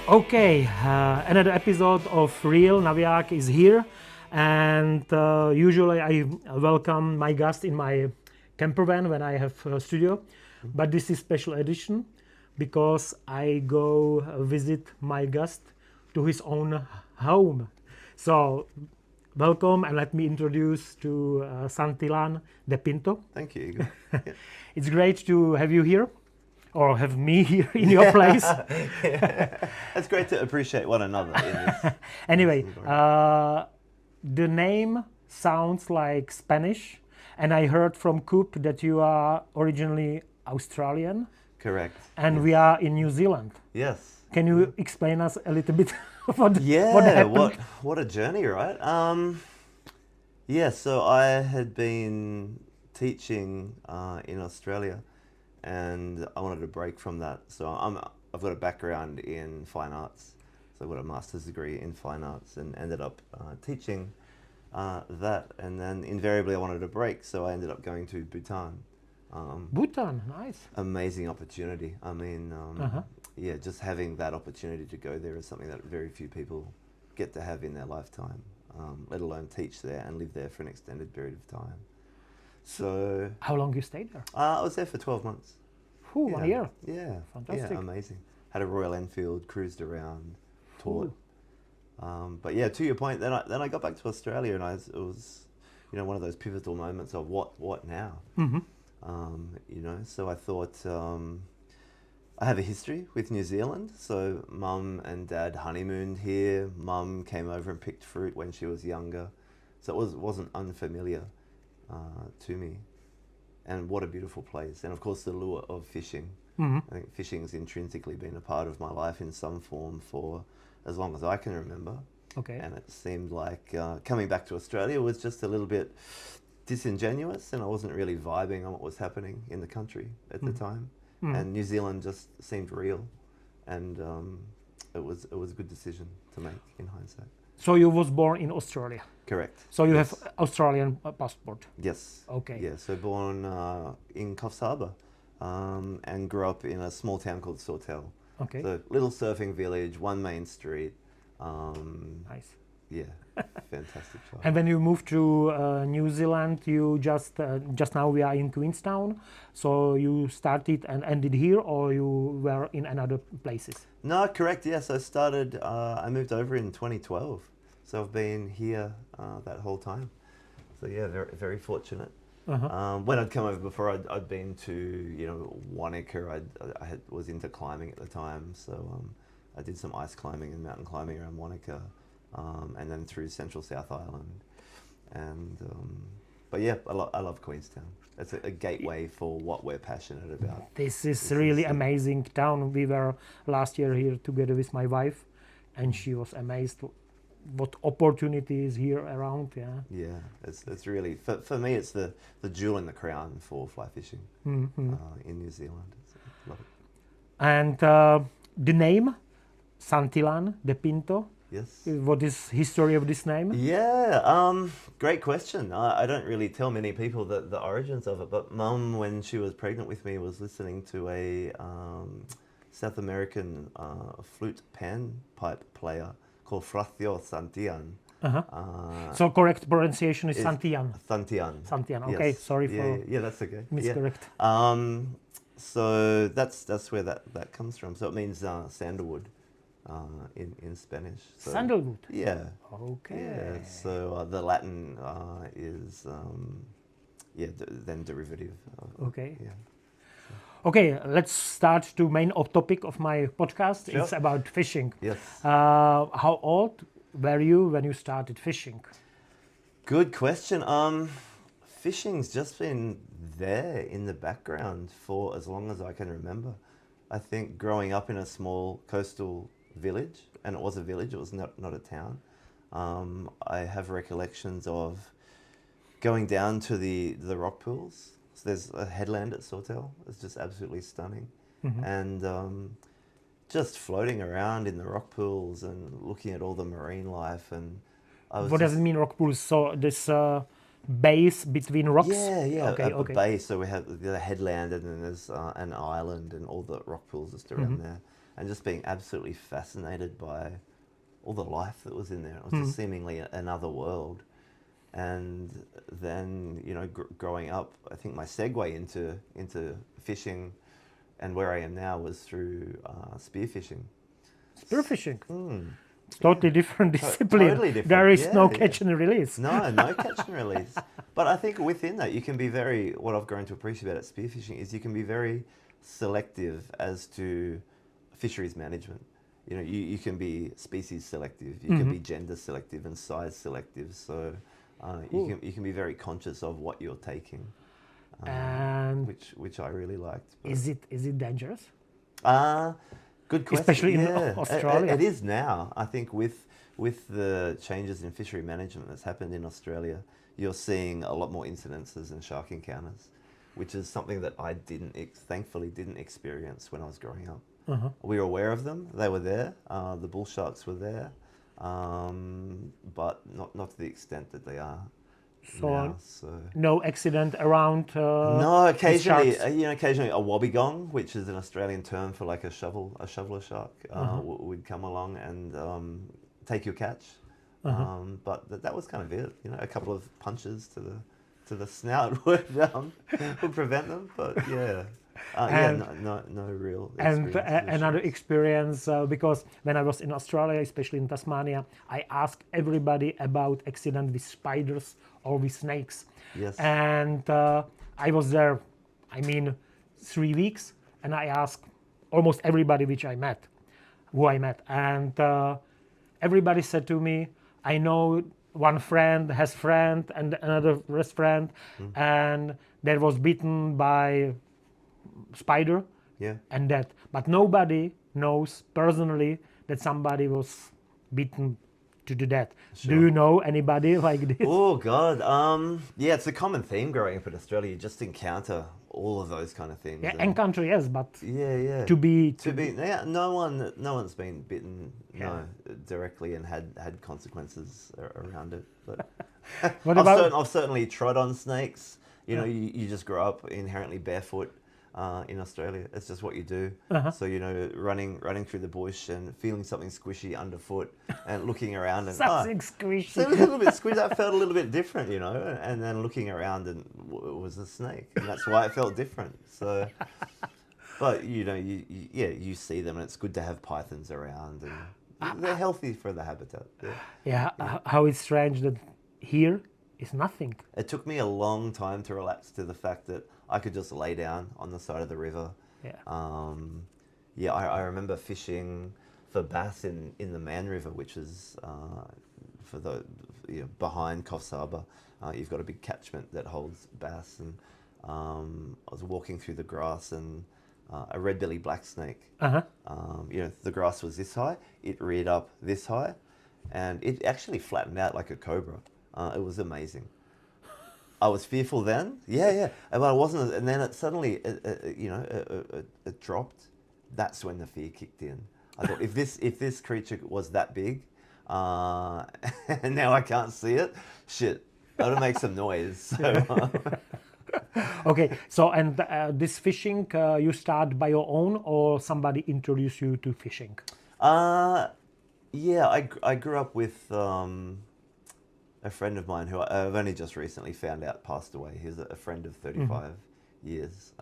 Okay, another episode of Real Naviak is here, and usually I welcome my guest in my camper van when I have a studio, but this is special edition because I go visit my guest to his own home. So, welcome and let me introduce to Santillan De Pinto. Thank you, Igor. Yeah. It's great to have you here, or have me here in your place. It's great to appreciate one another in this. Anyway, environment. the name sounds like Spanish, and I heard from Coop that you are originally Australian, Correct. and Yes. we are in New Zealand. Yes. Can you explain us a little bit what Yeah. happened? What a journey, right? Yeah. So I had been teaching in Australia, and I wanted a break from that. So I've got a background in fine arts. So I've got a master's degree in fine arts, and ended up teaching that. And then invariably I wanted a break, so I ended up going to Bhutan. Bhutan, nice. Amazing opportunity. I mean, Uh-huh. yeah, just having that opportunity to go there is something that very few people get to have in their lifetime, let alone teach there and live there for an extended period of time. So How long you stayed there? I was there for 12 months. Whew, 1 year. Yeah. Fantastic. Yeah, amazing. Had a Royal Enfield, cruised around, taught. But yeah, to your point, then I got back to Australia, and it was, one of those pivotal moments of what now? Mm-hmm. So I thought I have a history with New Zealand. So mum and dad honeymooned here. Mum came over and picked fruit when she was younger, so it wasn't unfamiliar to me. And what a beautiful place! And of course, the lure of fishing. Mm-hmm. I think fishing has intrinsically been a part of my life in some form for as long as I can remember. Okay. And it seemed like coming back to Australia was just a little bit disingenuous, and I wasn't really vibing on what was happening in the country at the time. And New Zealand just seemed real, and it was a good decision to make in hindsight. So you was born in Australia. Correct. So you Yes. have Australian passport. Yes. Okay. Yeah. So born in Coffs Harbour, and grew up in a small town called Sawtell. Okay. So little surfing village, one main street. Nice. Yeah, fantastic job. And when you moved to New Zealand, you just now we are in Queenstown. So you started and ended here, or you were in another places? No, correct. Yes, I started. I moved over in 2012, so I've been here that whole time. So yeah, very very fortunate. Uh-huh. When I'd come over before, I'd been to Wanaka. Was into climbing at the time, so I did some ice climbing and mountain climbing around Wanaka, and then through Central South Island, and but yeah, I love Queenstown. It's a gateway for what we're passionate about. This is really amazing town. We were last year here together with my wife, and she was amazed what opportunities here around. Yeah. Yeah, it's really for me. It's the jewel in the crown for fly fishing in New Zealand. So, love it. And the name Santillan De Pinto. Yes. What is history of this name? Yeah, great question. I don't really tell many people the origins of it, but Mum, when she was pregnant with me, was listening to a South American flute panpipe player called Fracio Santillan. Uh-huh. So correct pronunciation is Santillan. Santillan. Santillan. Okay, Yes. sorry Yeah, for yeah, that's okay. miscorrect. Yeah. So that's where that comes from. So it means sandalwood in Spanish. So, Sandalwood. Yeah. Okay. Yeah. So the Latin is then derivative. Okay. Yeah. Okay, let's start to main topic of my podcast. Sure. It's about fishing. Yes. How old were you when you started fishing? Good question. Fishing's just been there in the background for as long as I can remember. I think growing up in a small coastal village, and it was a village, it was not a town, I have recollections of going down to the rock pools. So there's a headland at Sawtell. It's just absolutely stunning. And just floating around in the rock pools and looking at all the marine life. And I was What does it mean, rock pools? So this base between rocks? Yeah. Okay, At okay. the base, so we have the headland, and then there's an island, and all the rock pools just around there. and just being absolutely fascinated by all the life that was in there. It was just seemingly another world. And then, you know, growing up, I think my segue into fishing and where I am now was through spearfishing. Spearfishing. Mm. It's totally different discipline. Totally different. There is no Yeah. catch and release. No catch and release. But I think within that, you can be what I've grown to appreciate about spearfishing is you can be very selective as to fisheries management. You know, you can be species selective, you can be gender selective and size selective. So you can be very conscious of what you're taking, And which I really liked. But, is it dangerous? good question. Especially in Yeah, Australia. it is now. I think with the changes in fishery management that's happened in Australia, you're seeing a lot more incidences and shark encounters, which is something that I thankfully didn't experience when I was growing up. We were aware of them; they were there. The bull sharks were there, but not to the extent that they are So now. So no accident around. no, occasionally, sharks. occasionally a wobbegong, which is an Australian term for like a shoveler shark, would come along and take your catch. But that was kind of it. You know, a couple of punches to the snout would prevent them. But yeah, no real. And experience with another sharks. experience, because when I was in Australia, especially in Tasmania, I asked everybody about accident with spiders or with snakes. Yes. And I was there, 3 weeks, and I asked almost everybody who I met. And everybody said to me, I know one friend has friend and another has friend, and that was bitten by spider. Yeah. And that, but nobody knows personally that somebody was beaten to the death. Do you know anybody like this? Oh God. Yeah, it's a common theme growing up in Australia. You just encounter all of those kind of things. Yeah, and country, yes, but Yeah. to be Yeah, no one's been bitten directly and had consequences around it. But What about- I've certainly trod on snakes. You know, you just grow up inherently barefoot in Australia. It's just what you do. So you know, running through the bush and feeling something squishy underfoot and looking around and something so squishy. it was a little bit squishy. That felt a little bit different, you know. And then looking around and it was a snake, and that's why it felt different. So, but you know, you see them, and it's good to have pythons around, and they're healthy for the habitat. Yeah, how it's strange that here is nothing. It took me a long time to relax to the fact that I could just lay down on the side of the river. Yeah. I remember fishing for bass in the Man River, which is for the behind Coffs Harbour. You've got a big catchment that holds bass, and I was walking through the grass, and a red-bellied black snake. The grass was this high. It reared up this high, and it actually flattened out like a cobra. It was amazing. I was fearful then, but I wasn't. And then it suddenly, it dropped. That's when the fear kicked in. I thought, if this creature was that big, and now I can't see it, shit, that'll make some noise. So, Okay, so and this fishing, you start by your own, or somebody introduced you to fishing? I grew up with a friend of mine who I've only just recently found out passed away. He's a friend of 35 years,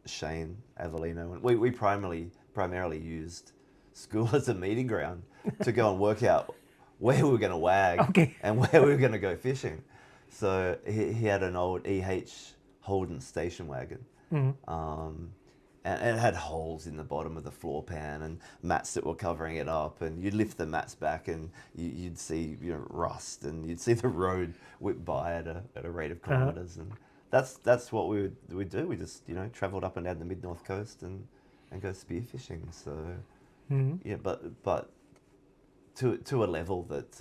Shane Avellino. And we primarily used school as a meeting ground to go and work out where we were going to wag and where we were going to go fishing. So he had an old EH Holden station wagon. And it had holes in the bottom of the floor pan and mats that were covering it up, and you'd lift the mats back and you'd see rust, and you'd see the road whip by at a rate of kilometres, and that's what we would do. We just travelled up and down the mid-north coast and go spearfishing. So but to a level that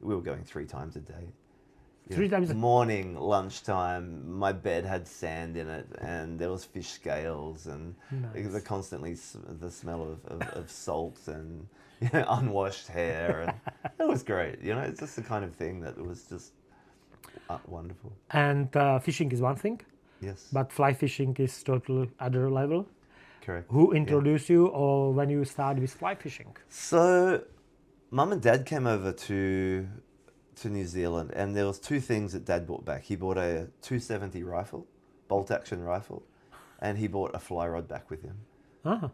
we were going 3 times a day. 3 times Morning, lunchtime, my bed had sand in it, and there was fish scales, and the constantly the smell of salt and unwashed hair, and it was great. It's just the kind of thing that was just wonderful. And fishing is one thing, Yes. but fly fishing is totally other level. Correct. Who Yeah. introduced you, or when you started with fly fishing? So, Mum and Dad came over to New Zealand, and there was two things that Dad brought back. He bought a 270 rifle, bolt action rifle, and he bought a fly rod back with him. Ah,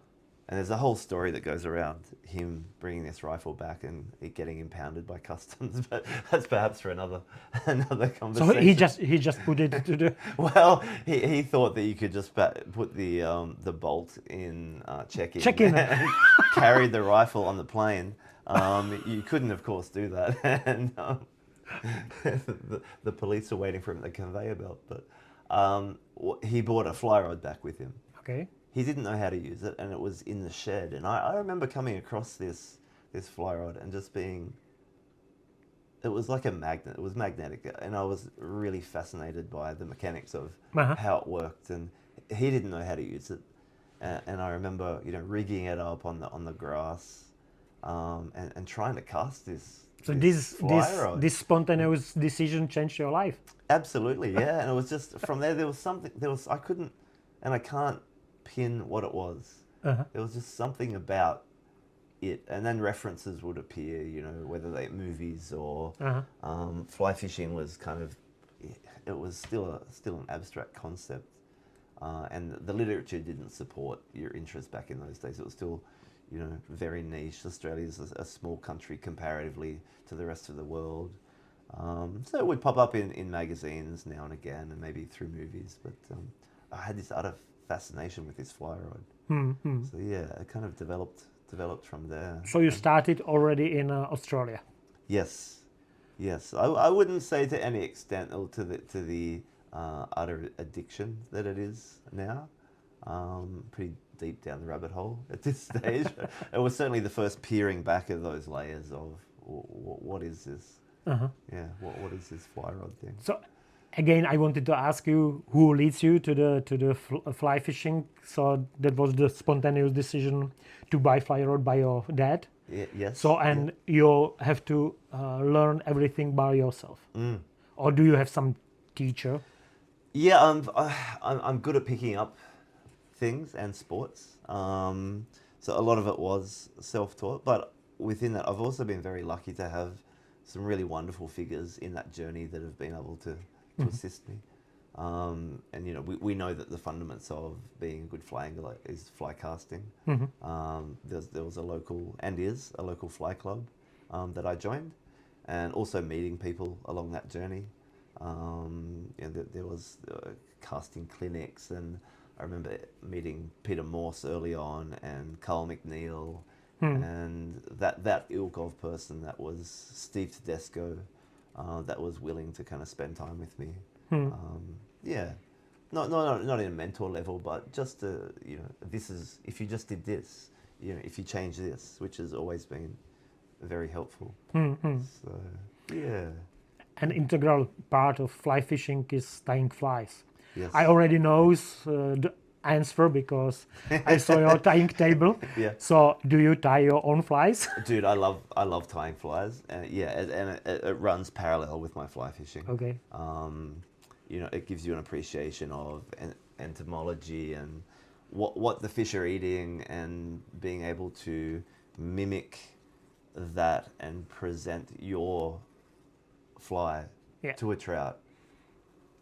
And there's a whole story that goes around him bringing this rifle back and it getting impounded by customs, but that's perhaps for another so conversation. he just put it to the. Well, he thought that you could just put the bolt in check-in, Check-in. and carry the rifle on the plane. You couldn't, of course, do that, and the police are waiting for him at the conveyor belt. But he bought a fly rod back with him. Okay. He didn't know how to use it, and it was in the shed. And I remember coming across this fly rod and just being, it was like a magnet. It was magnetic, and I was really fascinated by the mechanics of how it worked. And he didn't know how to use it, and I remember rigging it up on the grass, and trying to cast this. So this fly rod. this spontaneous decision changed your life. Absolutely, yeah. And it was just from there. There was something. I couldn't, and I can't pin what it was. There was just something about it, and then references would appear, whether they movies or fly fishing was kind of, it was still an abstract concept, and the literature didn't support your interest back in those days. It was still, very niche. Australia's a small country comparatively to the rest of the world, so it would pop up in magazines now and again, and maybe through movies. But I had this utter fascination with this fly rod. So yeah, it kind of developed from there. So you started already in Australia. Yes. I wouldn't say to any extent or to the utter addiction that it is now. Pretty deep down the rabbit hole at this stage. It was certainly the first peering back of those layers of what is this? Yeah, what is this fly rod thing? So again, I wanted to ask you who leads you to the fly fishing. So that was the spontaneous decision to buy fly rod by your dad. Yes. So you have to learn everything by yourself, or do you have some teacher? Yeah, I'm good at picking up things and sports. So a lot of it was self-taught, but within that, I've also been very lucky to have some really wonderful figures in that journey that have been able to assist me. And we know that the fundamentals of being a good fly angler is fly casting. There was a local fly club that I joined, and also meeting people along that journey. There was casting clinics, and I remember meeting Peter Morse early on, and Carl McNeil, and that ilk of person that was Steve Tedesco, that was willing to kind of spend time with me. Not in a mentor level, but just this is, if you just did this, if you change this, which has always been very helpful. So yeah. An integral part of fly fishing is tying flies. Yes. I already know the answer because I saw your tying table. Yeah. So do you tie your own flies? Dude, I love tying flies, and it runs parallel with my fly fishing. Okay. It gives you an appreciation of entomology and what the fish are eating, and being able to mimic that and present your fly to a trout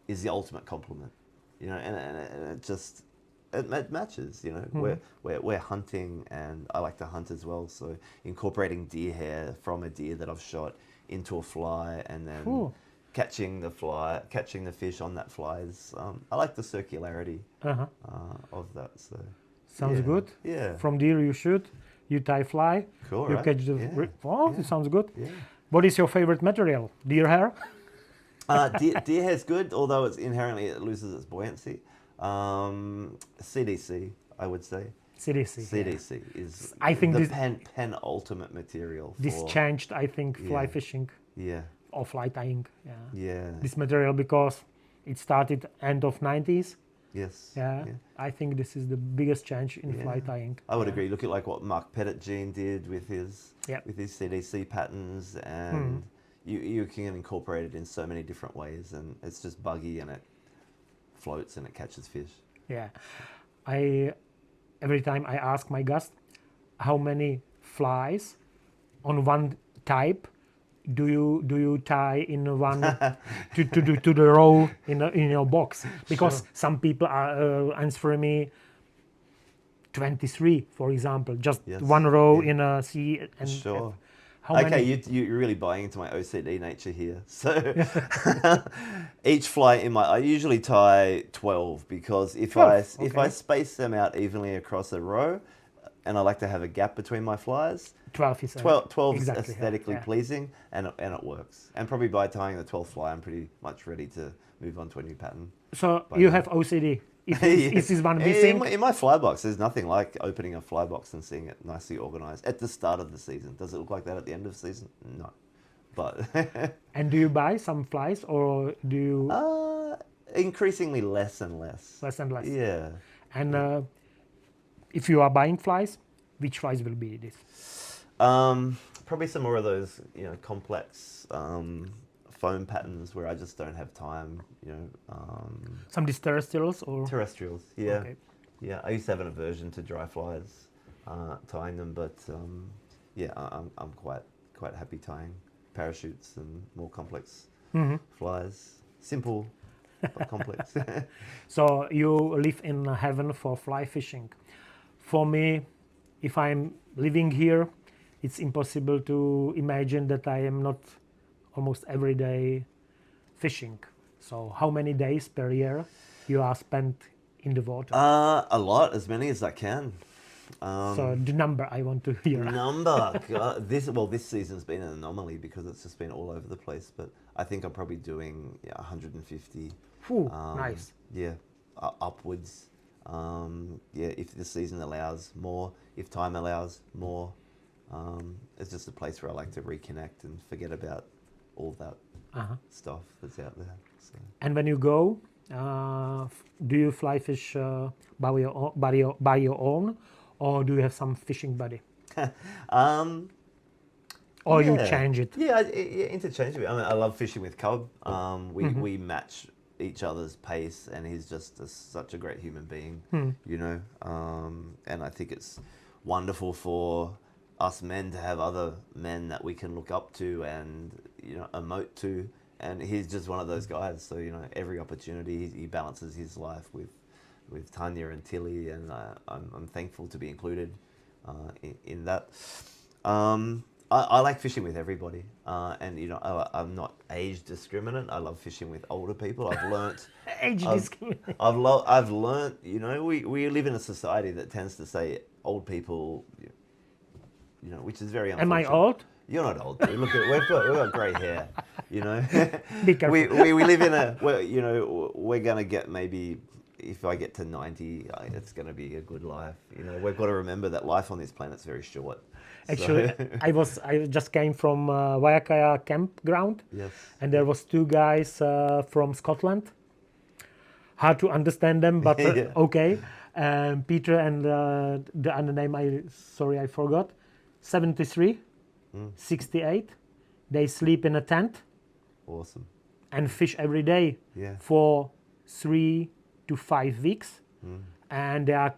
is the ultimate compliment. And it just it matches. We're hunting, and I like to hunt as well. So incorporating deer hair from a deer that I've shot into a fly, and then catching the fish on that fly is, I like the circularity of that. So sounds good. Yeah. From deer you shoot, you tie fly, Cool, you right? catch the. It sounds good. Yeah. What is your favorite material? Deer hair? Deer hair's good, although it loses its buoyancy. CDC, I would say. CDC is, I think the this penultimate material. This changed, I think, fly Yeah. fishing Yeah. or fly tying. Yeah. This material, because it started end of 90s. Yes. Yeah. I think this is the biggest change in fly tying. I would agree. Look at like what Mark Pettit-Jean did with his CDC patterns, and you can incorporate it in so many different ways, and it's just buggy, and it floats and it catches fish. Yeah. I every time I ask my guest how many flies on one type do you tie in one to the row in your box, because Sure. some people are answering me 23, for example, just Yes. one row Yeah. in a C and F. Sure. How Okay, many? you're really buying into my OCD nature here. So each fly in my, I usually tie 12 because 12. if I Okay. space them out evenly across a row, and I like to have a gap between my flies, 12 is 12 is exactly. Yeah, aesthetically yeah. pleasing and it works. And probably by tying the 12th fly, I'm pretty much ready to move on to a new pattern So by you then. have OCD. If Yeah. is this one In missing, my fly box, there's nothing like opening a fly box and seeing it nicely organized at the start of the season. Does it look like that at the end of the season? No. But and do you buy some flies or do you uh, increasingly less and less. less and less? Yeah. And Yeah. if you are buying flies, which flies will be this? Probably some more of those, complex foam patterns where I just don't have time, Some terrestrials or terrestrials. Yeah. okay. Yeah, I used to have an aversion to dry flies, tying them, but yeah, I'm quite happy tying parachutes and more complex flies. Simple but complex. So you live in heaven for fly fishing. For me, if I'm living here, it's impossible to imagine that I am not almost every day fishing. So how many days per year you are spent in the water? A lot, as many as I can. So the number I want to hear. Number, God, this season's been an anomaly because it's just been all over the place. But I think I'm probably doing 150. Phew, nice. Yeah, upwards. Yeah, if the season allows more, if time allows more, it's just a place where I like to reconnect and forget about all that stuff that's out there. So. And when you go, do you fly fish by your own, or do you have some fishing buddy, Um, or you yeah, change it? yeah, interchangeably. I mean, I love fishing with Cub. We match each other's pace, and he's just such a great human being, And I think it's wonderful for us men to have other men that we can look up to and emote to. And he's just one of those guys. So every opportunity he balances his life with Tanya and Tilly, and I'm thankful to be included in that. I like fishing with everybody, and I'm not age discriminant. I love fishing with older people. I've learnt. Age I've, discrimination. I've learnt. We live in a society that tends to say old people, which is very Am I unfortunate. old? You're not old, dude. Look at we've got grey hair. Be careful. we live in we're gonna get maybe. If I get to 90, it's going to be a good life. We've got to remember that life on this planet's very short. Actually, I just came from Waiakea campground, Yes. and there was two guys from Scotland. Hard to understand them, but Yeah. okay. Peter and the other name I forgot. 73, 68. They sleep in a tent Awesome. and fish every day Yeah. for 3 to 5 weeks, and they are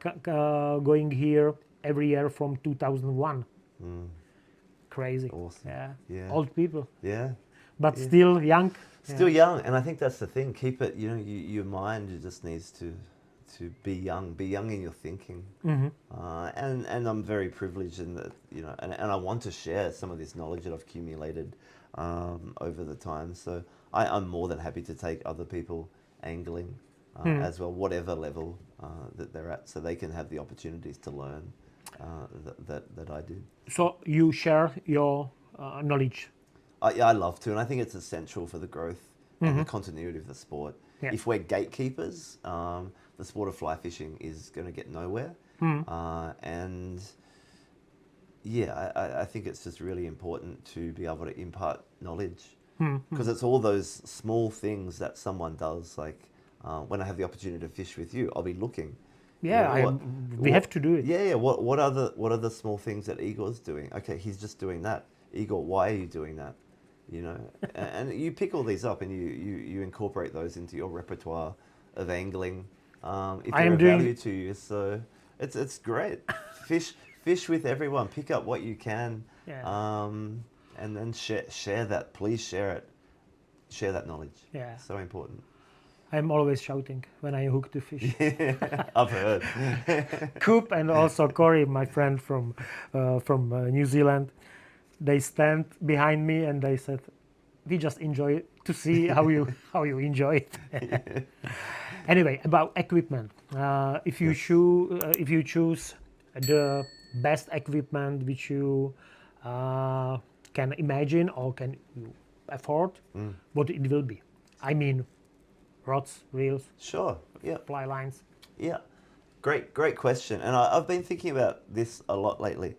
going here every year from 2001. Crazy. Awesome. Yeah. Yeah. Old people, Yeah. but Yeah. still young. Still young, and I think that's the thing. Keep it. Your mind just needs to be young. Be young in your thinking. And I'm very privileged in that. And I want to share some of this knowledge that I've accumulated over the time. So I'm more than happy to take other people angling as well, whatever level that they're at, so they can have the opportunities to learn that I did. So you share your knowledge. I love to, and I think it's essential for the growth and the continuity of the sport. Yeah. If we're gatekeepers, the sport of fly fishing is going to get nowhere. And yeah, I think it's just really important to be able to impart knowledge, because it's all those small things that someone does. Like when I have the opportunity to fish with you, I'll be looking. Yeah, we have to do it. Yeah. What are the small things that Igor's doing? Okay, he's just doing that. Igor, why are you doing that? And you pick all these up and you incorporate those into your repertoire of angling. If they're of value to you, so It's great. Fish with everyone. Pick up what you can, Yeah. and then share that. Please share it. Share that knowledge. Yeah. So important. I'm always shouting when I hook the fish. I've heard. Coop and also Corey, my friend from New Zealand, they stand behind me and they said, "We just enjoy to see how you enjoy it." Anyway, about equipment, if you Yes. choose the best equipment which you can imagine or can you afford, what it will be. I mean, rods, reels, Sure. Yeah. fly lines. Yeah. Great question. And I've been thinking about this a lot lately.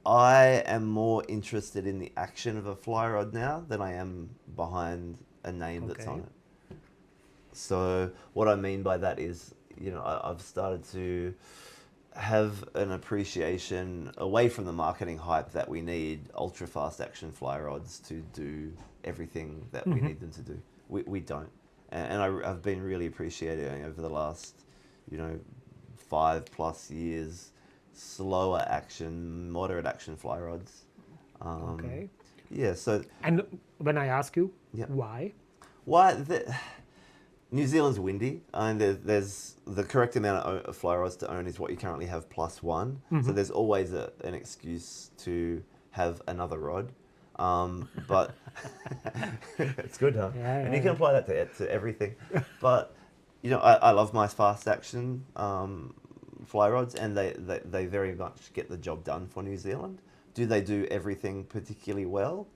I am more interested in the action of a fly rod now than I am behind a name that's on Okay. it. So what I mean by that is, I've started to have an appreciation away from the marketing hype that we need ultra fast action fly rods to do everything that we need them to do. We don't. And I've been really appreciating over the last, 5+ years, slower action, moderate action fly rods. Okay. Yeah, so And when I ask you yeah. why, Why New Zealand's windy, and there's the correct amount of fly rods to own is what you currently have plus one. So there's always an excuse to have another rod. But it's good, huh? Yeah, And yeah, you can yeah. apply that to everything. But I love my fast action fly rods, and they very much get the job done for New Zealand. Do they do everything particularly well?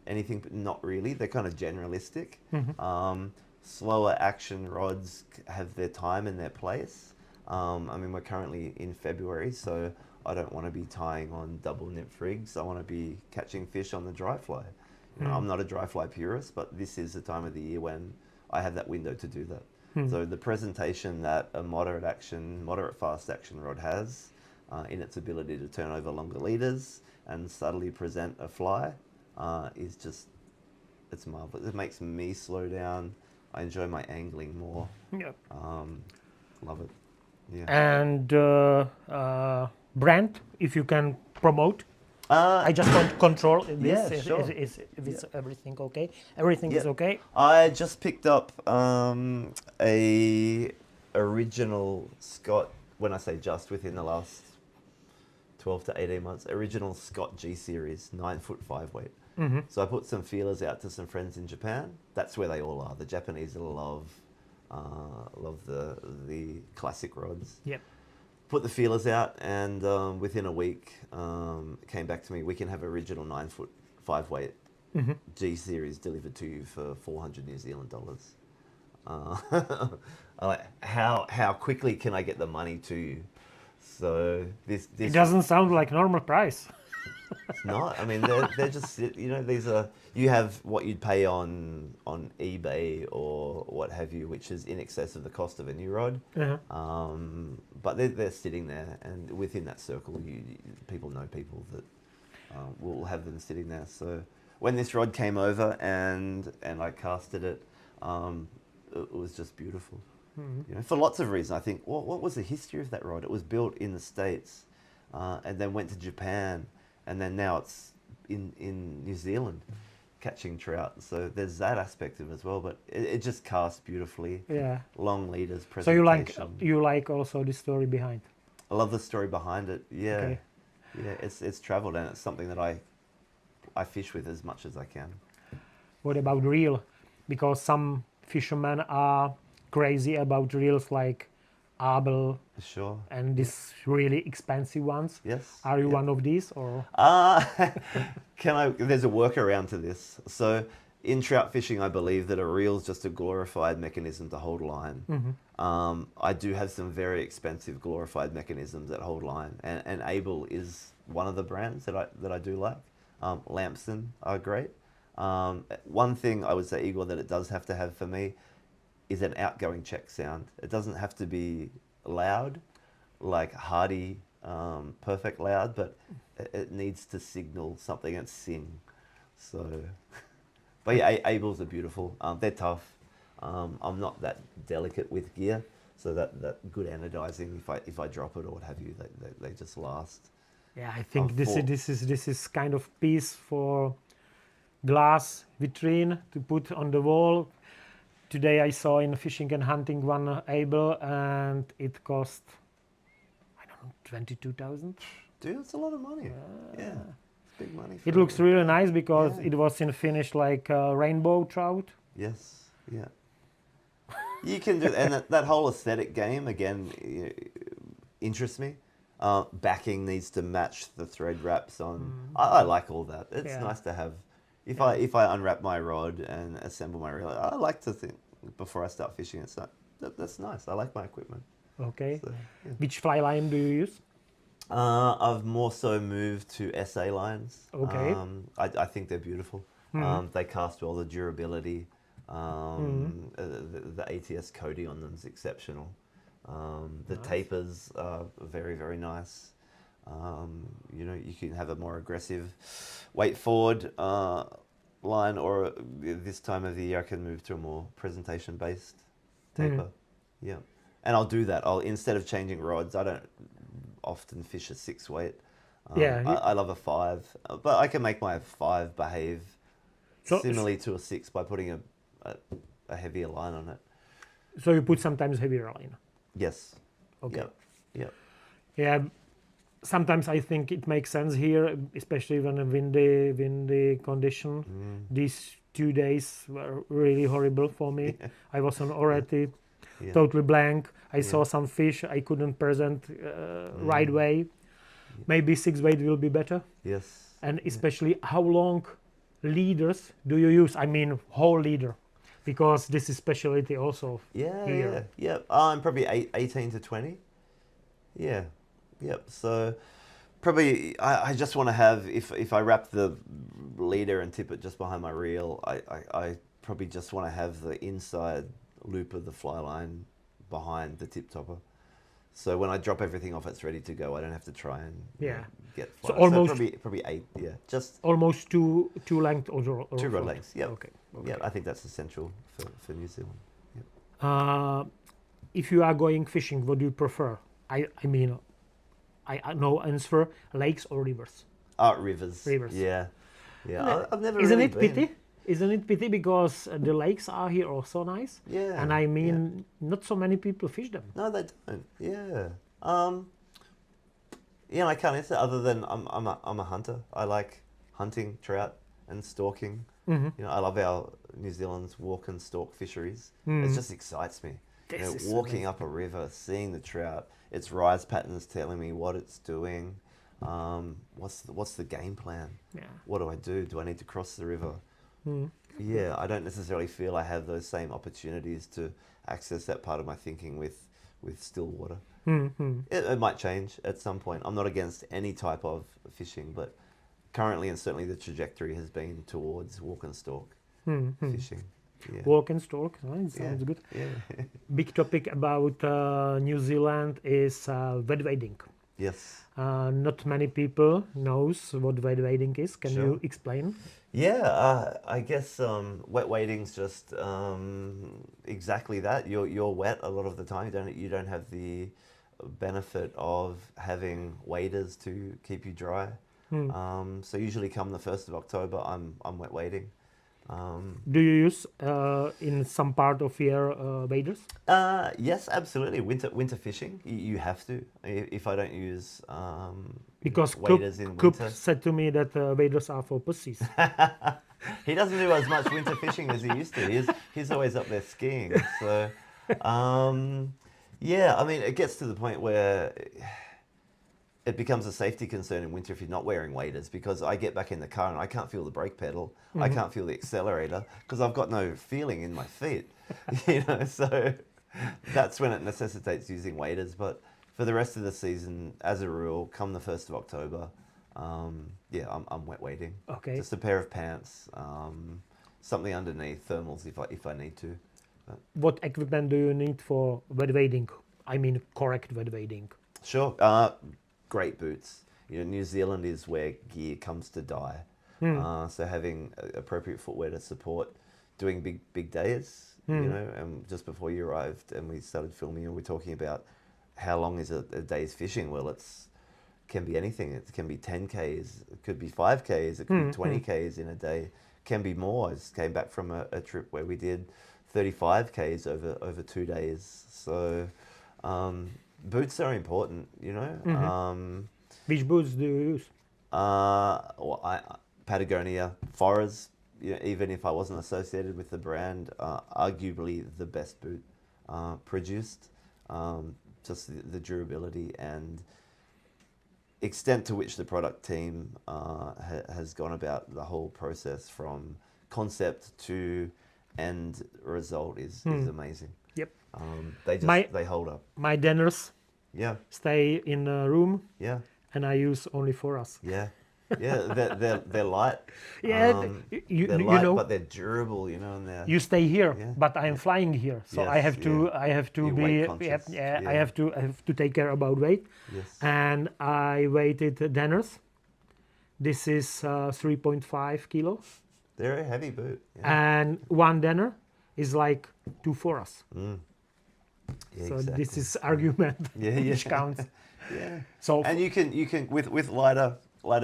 Anything, but not really. They're kind of generalistic. Slower action rods have their time and their place. I mean, we're currently in February, so I don't want to be tying on double nip rigs. I want to be catching fish on the dry fly. I'm not a dry fly purist, but this is the time of the year when I have that window to do that. So the presentation that a moderate fast action rod has in its ability to turn over longer leaders and subtly present a fly is just, it's marvelous. It makes me slow down. I enjoy my angling more. yeah. Love it. Yeah. And brand, if you can promote. Uh, I just want to control this. Yeah, sure. If it's everything okay? Everything is Yeah. okay? I just picked up a original Scott, when I say just, within the last 12 to 18 months, original Scott G series, 9-foot 5 weight. So I put some feelers out to some friends in Japan. That's where they all are. The Japanese love the classic rods. Yep. Put the feelers out, and within a week, it came back to me. We can have original 9-foot 5-weight G series delivered to you for 400 New Zealand dollars. I'm like, how quickly can I get the money to you? So this It doesn't sound like normal price. it's not. I mean, they're just, these are, you have what you'd pay on eBay or what have you, which is in excess of the cost of a new rod. But they're sitting there, and within that circle, people know people that will have them sitting there. So when this rod came over and I casted it, it was just beautiful. For lots of reasons. I think, what was the history of that rod? It was built in the States, and then went to Japan. And then now it's in New Zealand catching trout. So there's that aspect of it as well. But it just casts beautifully. Yeah. Long leaders, So presentation. you like also the story behind. I love the story behind it. Yeah. Okay. Yeah, it's traveled, and it's something that I fish with as much as I can. What about reel? Because some fishermen are crazy about reels like Abel Sure. and these really expensive ones. Yes. Are you yeah. one of these or? There's a workaround to this. So in trout fishing, I believe that a reel is just a glorified mechanism to hold line. I do have some very expensive glorified mechanisms that hold line, and Able is one of the brands that I do like. Lamson are great. One thing I would say, Igor, that it does have to have for me is an outgoing check sound. It doesn't have to be loud, like hearty, perfect loud, but it needs to signal something and sing. So, but yeah, Abels are beautiful. They're tough. I'm not that delicate with gear, So that good anodizing, if I drop it or what have you, they just last. Yeah, I think For- this is kind of piece for glass vitrine to put on the wall. Today I saw in Fishing and Hunting one able, and it cost, I don't know, 22,000. Dude, it's a lot of money. Yeah, it's big money. For It looks really nice because Yeah. it was in finish like rainbow trout. Yes. Yeah. You can do, and that whole aesthetic game again interests me. Backing needs to match the thread wraps on. I like all that. It's Yeah. nice to have. If Yeah. I unwrap my rod and assemble my reel, I like to think before I start fishing. It's not that's nice. I like my equipment. Okay. So, yeah. Which fly line do you use? I've more so moved to SA lines. Okay. I think they're beautiful. They cast well. The durability, the ATS Cody on them is exceptional. The Nice. tapers are very, very nice. You can have a more aggressive weight forward line, or this time of the year I can move to a more presentation based taper. Yeah, and I'll do that. Instead of changing rods, I don't often fish a 6 weight. Yeah. I love a 5, but I can make my 5 behave So- similarly to a 6 by putting a heavier line on it. So you put sometimes heavier line. Yes. Okay. Yep. Yep. Yeah. Sometimes I think it makes sense here, especially when a windy condition. These 2 days were really horrible for me. I was on already Yeah. totally blank. I Yeah. saw some fish I couldn't present right way. Maybe 6 weight will be better. Yes. And especially how long leaders do you use? I mean whole leader, because this is specialty also Yeah. here. Yeah. I'm probably 18 to 20. Yeah. Yep. So probably I just want to have, if I wrap the leader and tip it just behind my reel, I probably just want to have the inside loop of the fly line behind the tip topper. So when I drop everything off, it's ready to go. I don't have to try and Yeah. get So fly. almost- probably 8. Yeah, just Almost two length or 2 rod front. lengths. Yep. Okay. Yeah, I think that's essential for New Zealand. Yep. If you are going fishing, what do you prefer? I mean, I know answer lakes or rivers. Rivers. Rivers. Yeah, yeah. I've never Isn't really it been. pity? Isn't it pity because the lakes are here also nice? Yeah. And I yeah. mean, not so many people fish them. No, they don't. Yeah. I can't answer other than I'm a hunter. I like hunting trout and stalking. I love our New Zealand's walk and stalk fisheries. It just excites me. This is Walking up a river, seeing the trout, its rise patterns telling me what it's doing. What's the game plan? Yeah. What do I do? Do I need to cross the river? Yeah, I don't necessarily feel I have those same opportunities to access that part of my thinking with still water. It might change at some point. I'm not against any type of fishing, but currently and certainly the trajectory has been towards walk and stalk fishing. Yeah. Walk and stalk. Sounds good. Yeah. Big topic about New Zealand is wet wading. Yes. Not many people knows what wet wading is. Can Sure. you explain? Yeah, I guess wet wading's just exactly that. You're wet a lot of the time. You don't have the benefit of having waders to keep you dry. So usually come the 1st of October, I'm wet wading. Do you use in some part of your waders? Yes, absolutely. Winter fishing, you have to. If I don't use Because waders in Coop winter, said to me that waders are for pussies. he doesn't do as much winter fishing as he used to. He's always up there skiing. So, yeah, I mean, it gets to the point where it becomes a safety concern in winter if you're not wearing waders, because I get back in the car and I can't feel the brake pedal, I can't feel the accelerator because I've got no feeling in my feet, so that's when it necessitates using waders. But for the rest of the season, as a rule, come the 1st of October, I'm wet wading. Okay. Just a pair of pants, something underneath, thermals if I need to. What equipment do you need for wet wading? I mean, correct wet wading. Sure. Great boots. New Zealand is where gear comes to die. So having appropriate footwear to support doing big days you know, and just before you arrived and we started filming and we're talking about how long is a day's fishing. Well, can be anything. It can be 10 Ks, it could be 5 Ks, it could be 20 Ks in a day, can be more. I just came back from a trip where we did 35 Ks over 2 days. So boots are important, you know. Which boots do you use? Well, Patagonia, Forras, you know, even if I wasn't associated with the brand, arguably the best boot produced. Just the durability and extent to which the product team has gone about the whole process from concept to end result is amazing. Yep. They hold up. My dinners Yeah, stay in a room, yeah, and I use only for us. yeah, yeah. They're light. Yeah, They're you light, know, but they're durable. You know, and they're you stay here, yeah, but I am flying here, so I Yes, have to yeah. I have to You're be weight conscious, I yeah. have to take care about weight, yes. and I weighted dinners. This is 3.5 kilos, They're a heavy boot. Yeah. and one dinner is like 2 for us. Yeah, So exactly. this is argument Yeah, yeah. which counts. Yeah. So And you can with lighter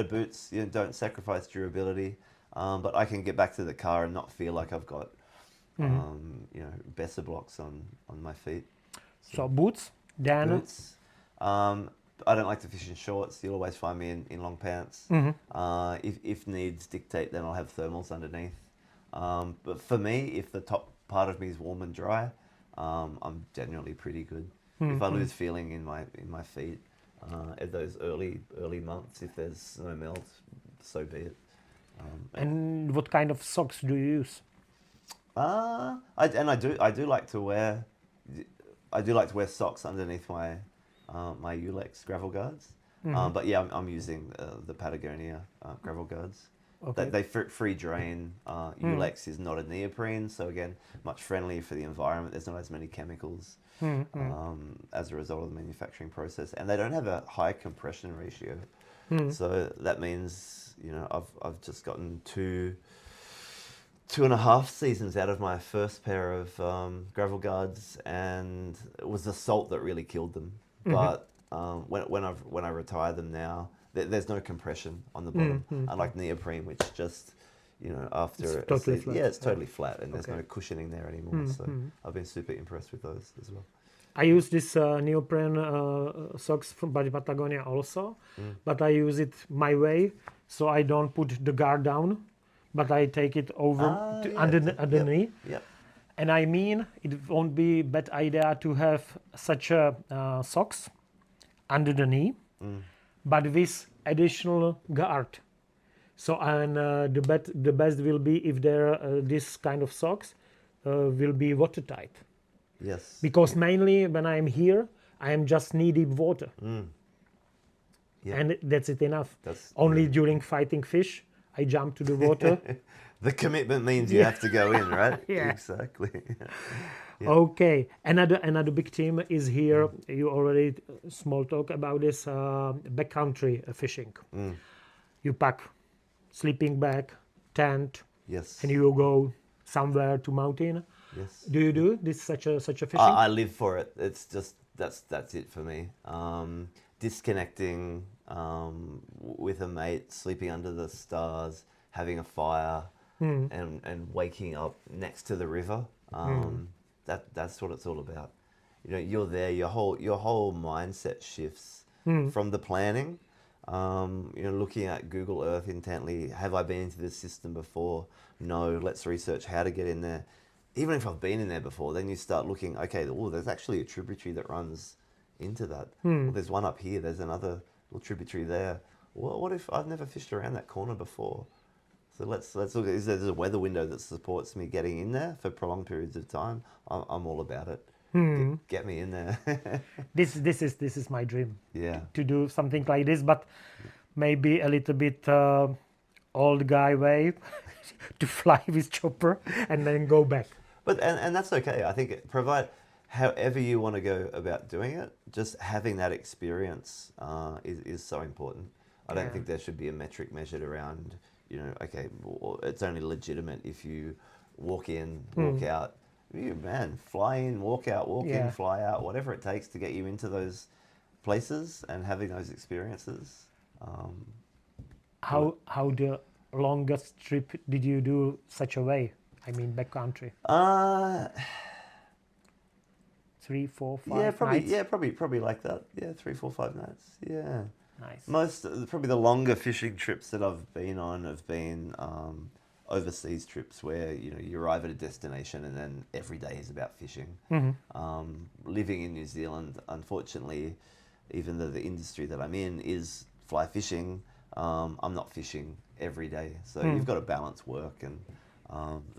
boots, you know, don't sacrifice durability. But I can get back to the car and not feel like I've got you know, Besser blocks on my feet. so boots, then Boots. I don't like to fish in shorts. You'll always find me in long pants. If needs dictate, then I'll have thermals underneath. But for me, if the top part of me is warm and dry, I'm generally pretty good. If I lose feeling in my feet at those early months, if there's snow melt, so be it. and what kind of socks do you use? I do like to wear socks underneath my Ulex gravel guards. But yeah, I'm using the Patagonia gravel guards. Okay. They free drain. Ulex is not a neoprene, so again, much friendlier for the environment. There's not as many chemicals as a result of the manufacturing process, and they don't have a high compression ratio. So that means, you know, I've just gotten two and a half seasons out of my first pair of gravel guards, and it was the salt that really killed them. But when I retire them now, there's no compression on the bottom, unlike neoprene, which just, you know, after It's totally flat. yeah, it's totally flat, and there's Okay. no cushioning there anymore. So I've been super impressed with those as well. I use this neoprene socks from by Patagonia also, but I use it my way, so I don't put the guard down, but I take it over under the knee. Yep. And I mean, it won't be bad idea to have such a socks under the knee, but with additional guard. So and the best will be if there this kind of socks will be watertight. Yes. Because mainly when I'm here, I am just knee deep water, Yeah. and that's it enough. That's Only during fighting fish, I jump to the water. the commitment means you have to go in, right? Yeah. Exactly. Yeah. Okay, another big team is here. You already small talk about this backcountry fishing. You pack sleeping bag, tent, Yes. and you go somewhere to mountain. Yes. Do you do this such a fishing? I live for it. It's just that's it for me. Disconnecting with a mate, sleeping under the stars, having a fire, and waking up next to the river. That's what it's all about. You know, you're there. Your whole mindset shifts from the planning. You know, looking at Google Earth intently. Have I been into this system before? No. Let's research how to get in there. Even if I've been in there before, then you start looking, okay, oh, there's actually a tributary that runs into that. Well, there's one up here, there's another little tributary there. Well, what if I've never fished around that corner before? So let's look, is there a weather window that supports me getting in there for prolonged periods of time? I'm all about it. Get me in there. This is my dream. Yeah. To do something like this, but maybe a little bit old guy way to fly with chopper and then go back. But and that's okay. I think provide however you want to go about doing it, just having that experience is so important. I don't think there should be a metric measured around, you know, okay, well, it's only legitimate if you walk in, walk out, You man, fly in, walk out, walk in, Yeah. fly out, whatever it takes to get you into those places and having those experiences. Do it. How the longest trip did you do such a way? I mean, backcountry. Uh, 3, 4, yeah, 5 nights. probably like that. Yeah, 3, 4, 5 nights. Yeah. Nice. Probably the longer fishing trips that I've been on have been overseas trips where you arrive at a destination and then every day is about fishing. Living in New Zealand, unfortunately, even though the industry that I'm in is fly fishing, I'm not fishing every day. So you've got to balance work and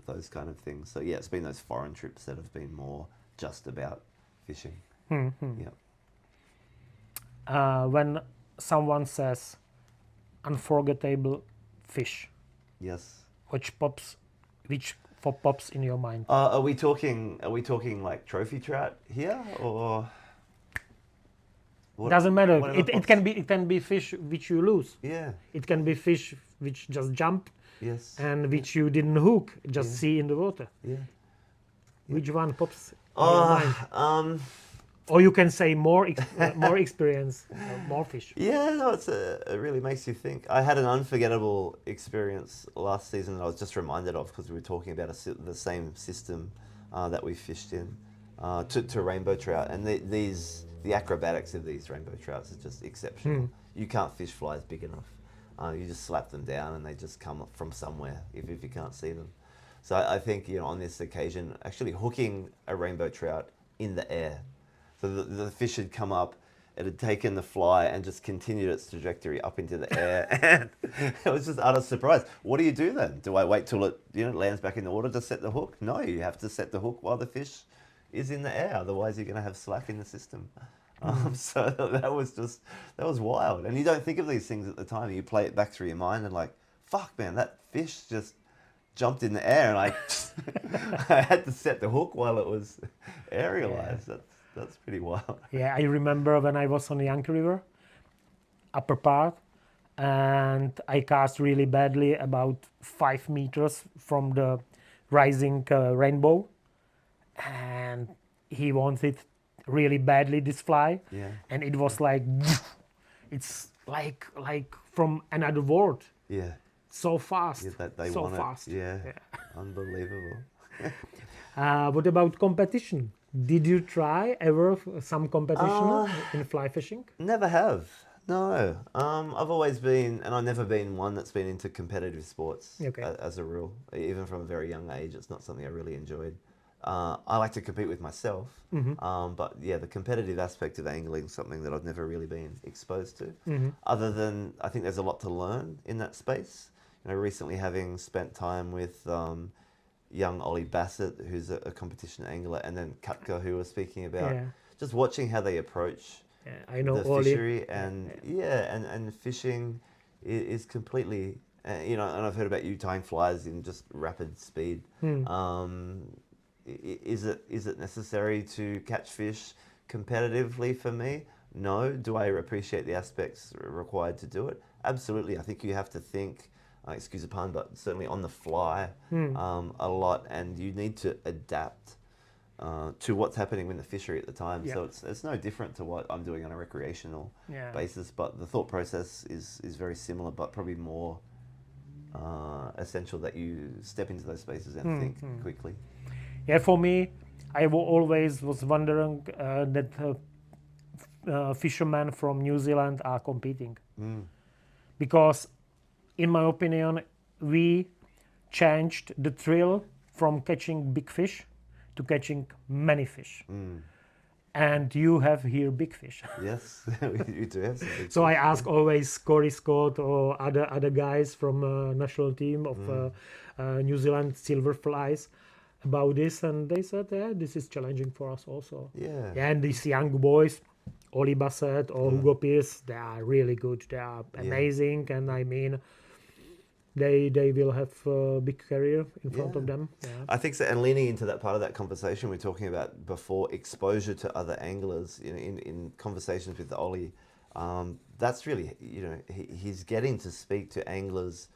those kind of things. So yeah, it's been those foreign trips that have been more just about fishing. Yeah. When someone says unforgettable fish, Yes. which pops in your mind? Are we talking like trophy trout here or? Doesn't matter. whatever It pops? can be fish which you lose. Yeah. It can be fish which just jump Yes. and which you didn't hook, just Yeah. see in the water. Yeah. Which one pops in your mind? Or you can say more experience, more fish. Yeah, no, it really makes you think. I had an unforgettable experience last season that I was just reminded of because we were talking about the same system that we fished in to rainbow trout, and the acrobatics of these rainbow trouts is just exceptional. You can't fish flies big enough. You just slap them down and they just come up from somewhere if you can't see them. So I think on this occasion, actually hooking a rainbow trout in the air. So the fish had come up, it had taken the fly and just continued its trajectory up into the air. And it was just utter surprise. What do you do then? Do I wait till it lands back in the water to set the hook? No, you have to set the hook while the fish is in the air. Otherwise, you're going to have slack in the system. So that was wild. And you don't think of these things at the time. You play it back through your mind and like, fuck, man, that fish just jumped in the air and I had to set the hook while it was aerialized. That's pretty wild. Yeah, I remember when I was on the Yankee River, upper part, and I cast really badly about 5 meters from the rising rainbow, and he wanted really badly this fly, Yeah. and it was like, it's like from another world, Yeah. so fast, Yeah, that they so want fast. it. Yeah. Unbelievable. What about competition? Did you try ever some competition in fly fishing? Never have. No. I've always been, and I've never been one that's been into competitive sports Okay. as a rule. Even from a very young age, it's not something I really enjoyed. I like to compete with myself, but yeah, the competitive aspect of angling is something that I've never really been exposed to. Other than I think there's a lot to learn in that space. Recently having spent time with young Ollie Bassett, who's a competition angler, and then Kutka, who was speaking about just watching how they approach I know the Ollie. fishery, and and fishing is completely, and I've heard about you tying flies in just rapid speed. Is it necessary to catch fish competitively for me? No. Do I appreciate the aspects required to do it? Absolutely. I think you have to think, excuse the pun, but certainly on the fly a lot, and you need to adapt to what's happening in the fishery at the time. Yeah. So it's no different to what I'm doing on a recreational Yeah. basis, but the thought process is very similar, but probably more essential that you step into those spaces and think quickly. Yeah, for me, I always was wondering that fishermen from New Zealand are competing. Because, in my opinion, we changed the thrill from catching big fish to catching many fish. And you have here big fish. Yes, you do have some big So I fish. ask always Corey Scott or other guys from national team of New Zealand silver flies about this, and they said, yeah, this is challenging for us also. Yeah. And these young boys, Ollie Bassett or Hugo Pierce, they are really good. They are amazing, and I mean, they will have a big career in front of them. Yeah. I think so, and leaning into that part of that conversation we were talking about before, exposure to other anglers in conversations with Ollie, that's really, he's getting to speak to anglers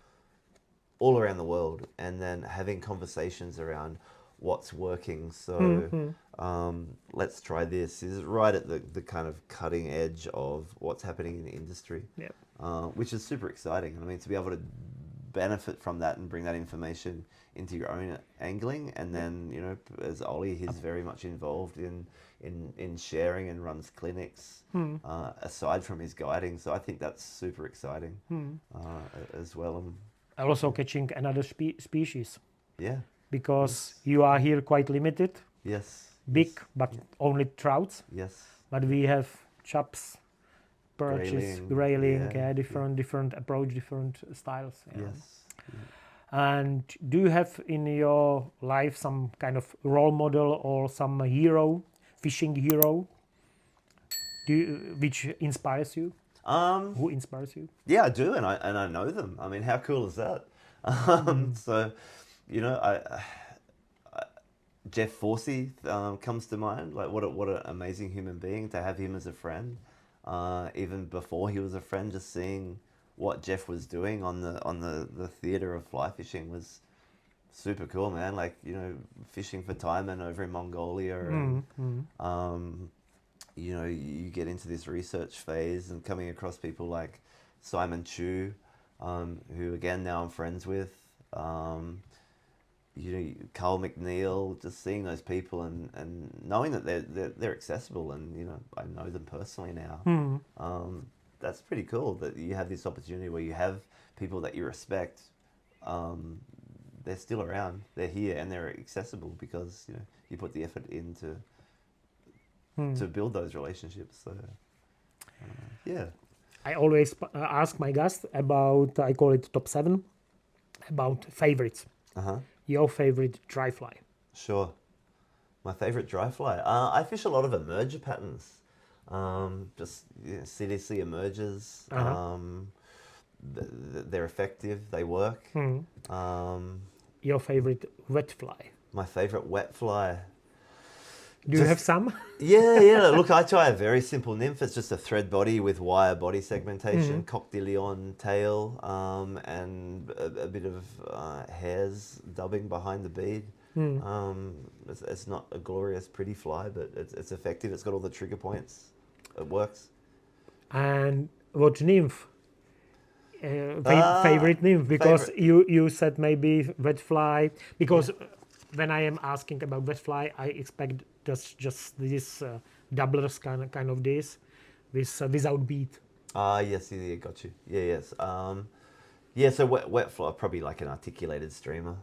all around the world and then having conversations around what's working. So Mm-hmm. let's try this. Is right at the kind of cutting edge of what's happening in the industry, Yeah. which is super exciting. I mean, to be able to benefit from that and bring that information into your own angling, and then as Ollie, he's very much involved in sharing and runs clinics aside from his guiding. So I think that's super exciting as well. And Also catching another species, yeah, because yes, you are here quite limited, yes, big, yes, but only trouts. yes. But we have chops, perches, Grayling, grayling, yeah, yeah, different approach, different styles. yes. Yeah. And do you have in your life some kind of role model or some hero, fishing hero, which inspires you? Who inspires you? Yeah, I do, and I know them. I mean, how cool is that? So, you know, Jeff Forsey comes to mind. Like, what an amazing human being to have him as a friend. Even before he was a friend, just seeing what Jeff was doing on the theater of fly fishing was super cool, man. Like, fishing for taimen over in Mongolia, and you get into this research phase and coming across people like Simon Chu, who again now I'm friends with. Carl McNeil, just seeing those people and knowing that they're accessible, and I know them personally now. That's pretty cool that you have this opportunity where you have people that you respect. They're still around, they're here, and they're accessible because you put the effort in to build those relationships. So yeah. I always ask my guests about, I call it top 7, about favorites. Your favorite dry fly? Sure. My favorite dry fly. I fish a lot of emerger patterns. Just CDC emergers. They're effective. They work. Your favorite wet fly? My favorite wet fly. Do you have some? Yeah. Look, I try a very simple nymph. It's just a thread body with wire body segmentation, coq de lion tail, and a bit of hairs dubbing behind the bead. It's not a glorious, pretty fly, but it's effective. It's got all the trigger points. It works. And what nymph? Favorite nymph? Because Favorite. you said maybe wet fly. Because when I am asking about wet fly, I expect just this doublers kind of this, without bead. Yes, yeah, got you. Yeah, yes. Yeah, so wet fly, probably like an articulated streamer.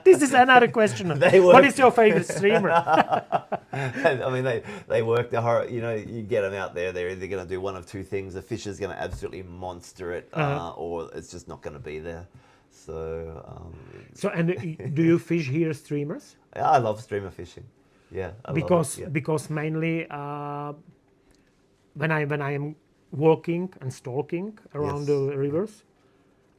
This is another question. They work. What is your favorite streamer? I mean, they work the horror. You get them out there. They're either going to do one of two things. A fish is going to absolutely monster it, or it's just not going to be there. So. So, and do you fish here streamers? I love streamer fishing. Yeah. Because mainly when I am walking and stalking around the rivers,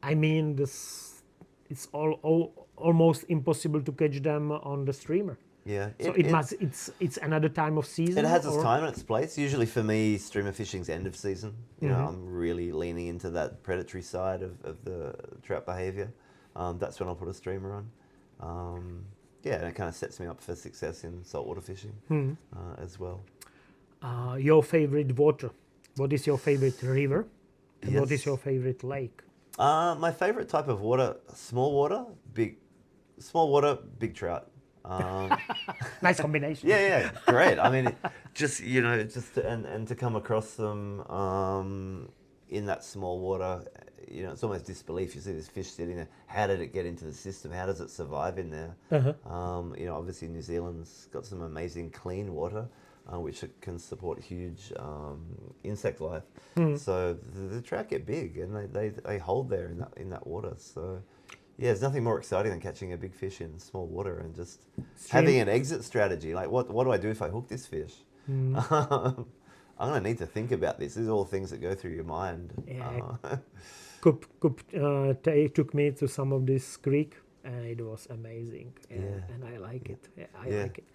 I mean this, it's almost impossible to catch them on the streamer. Yeah. So it's another time of season. It has its time and its place. Usually for me, streamer fishing's end of season. I'm really leaning into that predatory side of the trout behavior. That's when I'll put a streamer on. And it kind of sets me up for success in saltwater fishing as well. Your favorite water? What is your favorite river? And what is your favorite lake? My favorite type of water: small water, big trout. Nice combination. Yeah, great. I mean, and to come across them in that small water, it's almost disbelief. You see this fish sitting there. How did it get into the system? How does it survive in there? Obviously New Zealand's got some amazing clean water, which can support huge insect life. So the trout get big, and they hold there in that water. So. Yeah, there's nothing more exciting than catching a big fish in small water and just having an exit strategy. Like, what do I do if I hook this fish? I'm going to need to think about this. These are all things that go through your mind. Kup took me to some of this creek, and it was amazing. And I like it. I like it.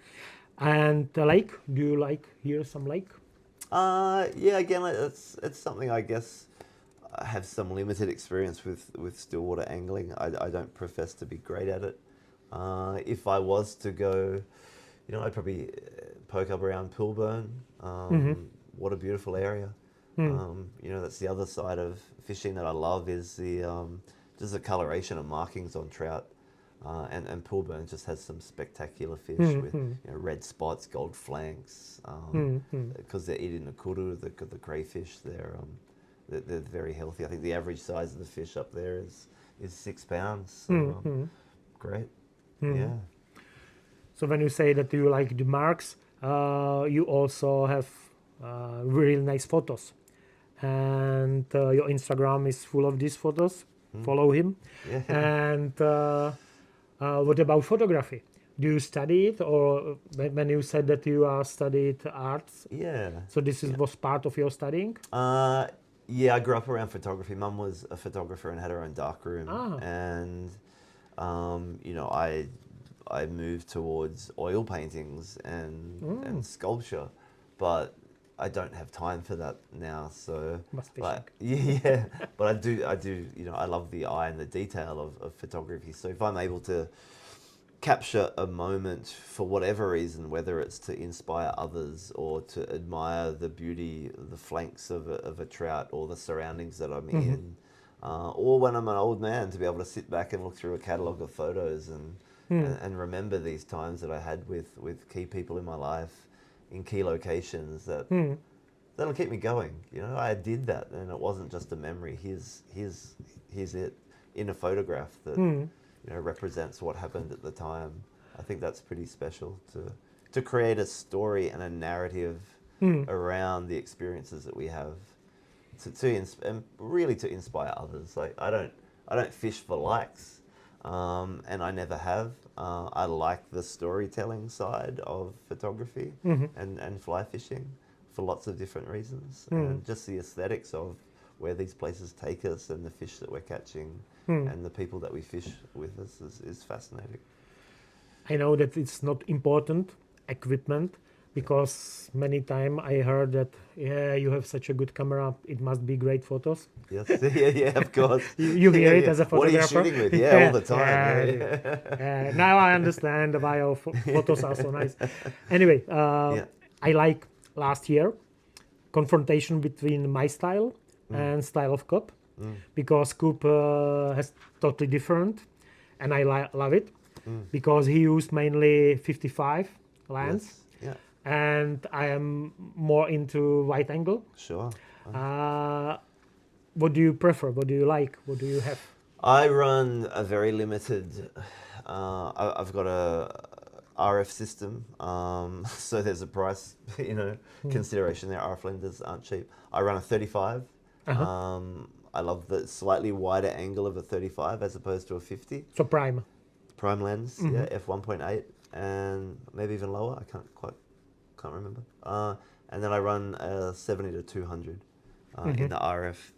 And the lake, do you like here some lake? Again, it's something I guess I have some limited experience with stillwater angling. I don't profess to be great at it. If I was to go, I'd probably poke up around Poolburn. What a beautiful area. That's the other side of fishing that I love is just the coloration of markings on trout. And Poolburn just has some spectacular fish with red spots, gold flanks, because they're eating the kuru, the crayfish. They're very healthy. I think the average size of the fish up there is 6 pounds. So, great. Yeah. So when you say that you like the marks, you also have really nice photos, and your Instagram is full of these photos. Follow him. Yeah. And what about photography? Do you study it, or when you said that you studied arts? Yeah. So this was part of your studying? Yeah, I grew up around photography. Mum was a photographer and had her own darkroom. And, I moved towards oil paintings and sculpture, but I don't have time for that now. So, Must be yeah, but I do, I love the eye and the detail of photography. So if I'm able to capture a moment for whatever reason, whether it's to inspire others or to admire the beauty, the flanks of a trout or the surroundings that I'm in, or when I'm an old man, to be able to sit back and look through a catalogue of photos and remember these times that I had with key people in my life in key locations that'll keep me going. I did that, and it wasn't just a memory. Here's it in a photograph that represents what happened at the time. I think that's pretty special to create a story and a narrative around the experiences that we have, and really to inspire others. Like I don't fish for likes, and I never have. I like the storytelling side of photography and fly fishing for lots of different reasons, and just the aesthetics of where these places take us and the fish that we're catching and the people that we fish with us is fascinating. I know that it's not important equipment, because many time I heard that you have such a good camera, it must be great photos. Yes, yeah, of course. You hear it as a What are you photographer. shooting with? Yeah, all the time. Now I understand why your photos are so nice. Anyway, I like last year confrontation between my style and style of Coop, because Coop has totally different, and I love it because he used mainly 55 lens. Yes. Yeah. And I am more into wide angle. Sure. What do you prefer? What do you like? What do you have? I run a very limited. I've got a RF system, so there's a price, consideration there. RF lenses aren't cheap. I run a 35. I love the slightly wider angle of a 35 as opposed to a 50. So prime lens, yeah, f1.8, and maybe even lower. I can't remember. And then I run a 70 to 200 in the RF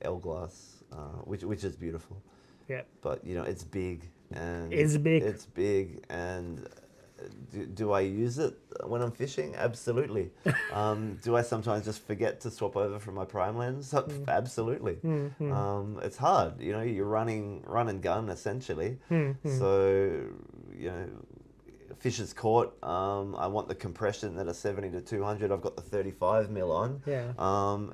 L glass, which is beautiful. Yeah. But it's big and It's big. It's big, and do I use it when I'm fishing? Absolutely. Do I sometimes just forget to swap over from my prime lens? Absolutely. It's hard. You're running run and gun essentially. So fish is caught. I want the compression at a 70 to 200. I've got the 35 mil on. Yeah.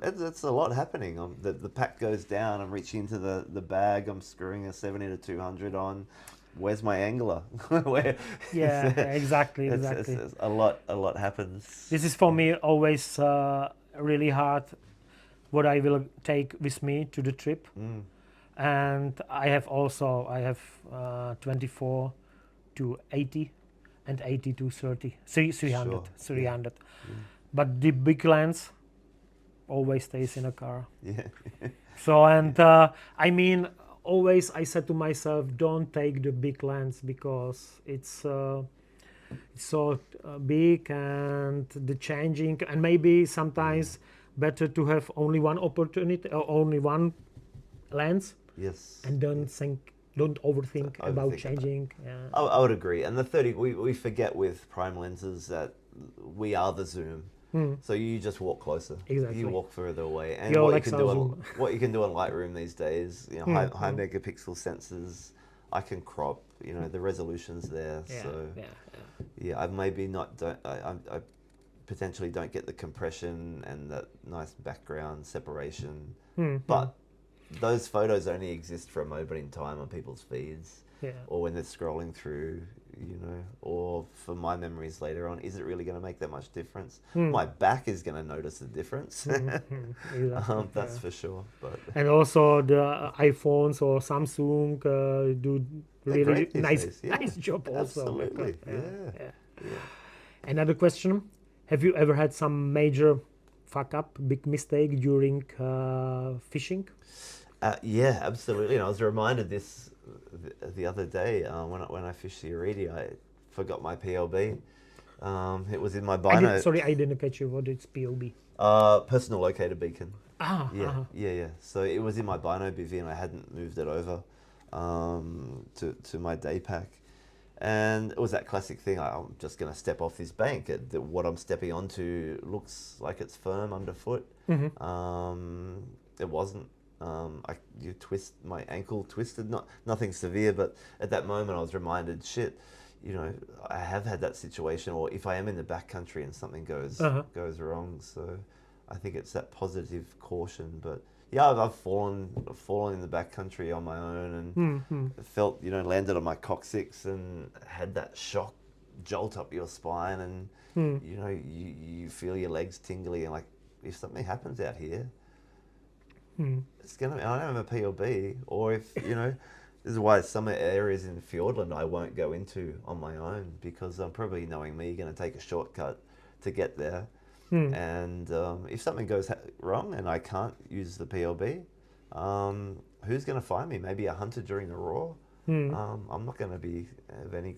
It's a lot happening. The pack goes down. I'm reaching into the bag. I'm screwing a 70 to 200 on. Where's my angler? Yeah, exactly. It's a lot happens. This is for me always really hard. What I will take with me to the trip, and I have 24 to 80. And 80 to 30, 300, Sure. 300. But the big lens always stays in a car. Yeah. So, and always I said to myself, don't take the big lens, because it's so big, and the changing, and maybe sometimes better to have only one opportunity or only one lens. Yes. And don't overthink about changing. I would agree. And the 30, we forget with prime lenses that we are the zoom. So you just walk closer. Exactly. You walk further away. And what you can do in Lightroom these days, high megapixel sensors. I can crop. You know, the resolution's there. Yeah, So yeah. yeah, I maybe not. I potentially don't get the compression and that nice background separation. But those photos only exist for a moment in time on people's feeds, Yeah. or when they're scrolling through, you know, or for my memories later on. Is it really going to make that much difference? My back is going to notice the difference. Exactly, That's yeah. for sure. But And also the iPhones or Samsung do they're really great these nice days. Yeah, nice job also. absolutely. Yeah. Yeah. Another question: have you ever had some major fuck up, big mistake during fishing? Yeah, absolutely. And I was reminded this the other day when I fished the Aridi. I forgot my PLB. It was in my bino. Sorry, I didn't catch you. What is POB? Personal locator beacon. Ah, Yeah. So it was in my bino bivvy, and I hadn't moved it over to my day pack. And it was that classic thing. I'm just going to step off this bank. What I'm stepping onto looks like it's firm underfoot. It wasn't. My ankle twisted. Nothing severe, but at that moment I was reminded, shit. You know, I have had that situation, or if I am in the backcountry and something goes wrong. So I think it's that positive caution. But yeah, I've fallen in the backcountry on my own and felt, you know, landed on my coccyx and had that shock jolt up your spine, and you know, you feel your legs tingly, and like, if something happens out here, it's gonna. I don't have a PLB, or if you know. This is why some areas in Fiordland I won't go into on my own, because I'm probably, knowing me, going to take a shortcut to get there. And if something goes wrong and I can't use the PLB, who's going to find me? Maybe a hunter during the roar. I'm not going to be of any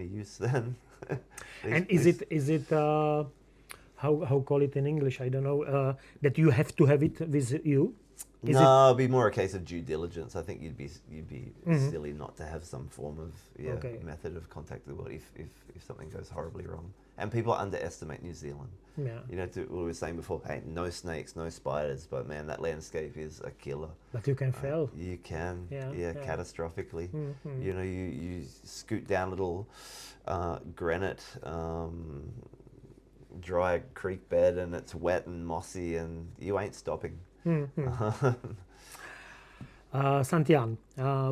use then. And is it how call it in English? I don't know. That you have to have it with you. It'd be more a case of due diligence. I think you'd be silly not to have some form of method of contacting the world if something goes horribly wrong. And people underestimate New Zealand. Yeah. You know, what we were saying before, hey, no snakes, no spiders, but man, that landscape is a killer. But you can fail. You can, catastrophically. You know, you scoot down little granite, dry creek bed, and it's wet and mossy, and you ain't stopping. Santian,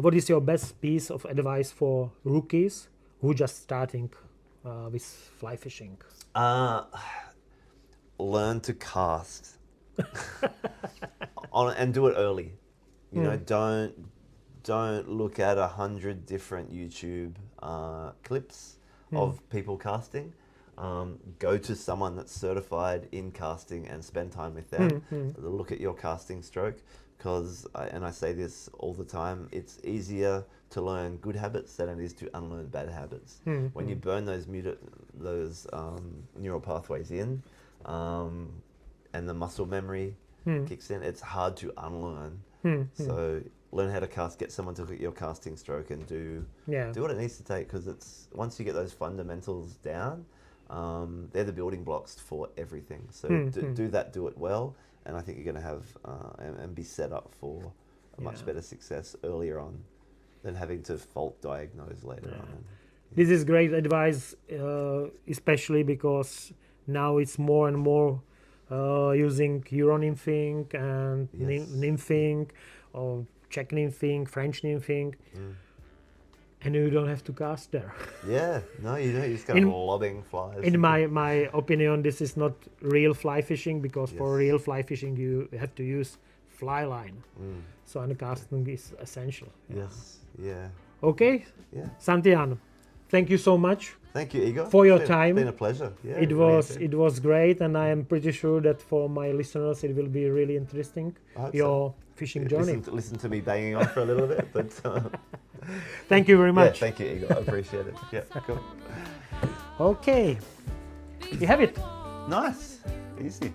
what is your best piece of advice for rookies who just starting with fly fishing? Learn to cast and do it early. You know, don't look at 100 different YouTube clips of people casting. Go to someone that's certified in casting and spend time with them. Look at your casting stroke, because, and I say this all the time, it's easier to learn good habits than it is to unlearn bad habits. When you burn those neural pathways in, and the muscle memory kicks in, it's hard to unlearn. So learn how to cast, get someone to look at your casting stroke and do what it needs to take, because it's once you get those fundamentals down, they're the building blocks for everything. So do it well, and I think you're going to have and be set up for a much better success earlier on than having to fault diagnose later on. This is great advice, especially because now it's more and more using Euro nymphing and nymphing, or Czech nymphing, French nymphing. And you don't have to cast there. Yeah, no, you don't. You just got lobbing flies. In my opinion, this is not real fly fishing, because for real fly fishing you have to use fly line. So uncasting is essential. Yes, yeah. Okay, Santian, thank you so much. Thank you, Igor, for your time. It's been a pleasure. Yeah, it was great, and I am pretty sure that for my listeners it will be really interesting. Your fishing journey. Listen to me banging on for a little bit, but. Thank you very much. Yeah, thank you, Igor. I appreciate it. Yeah, cool. Okay, you have it. Nice, easy.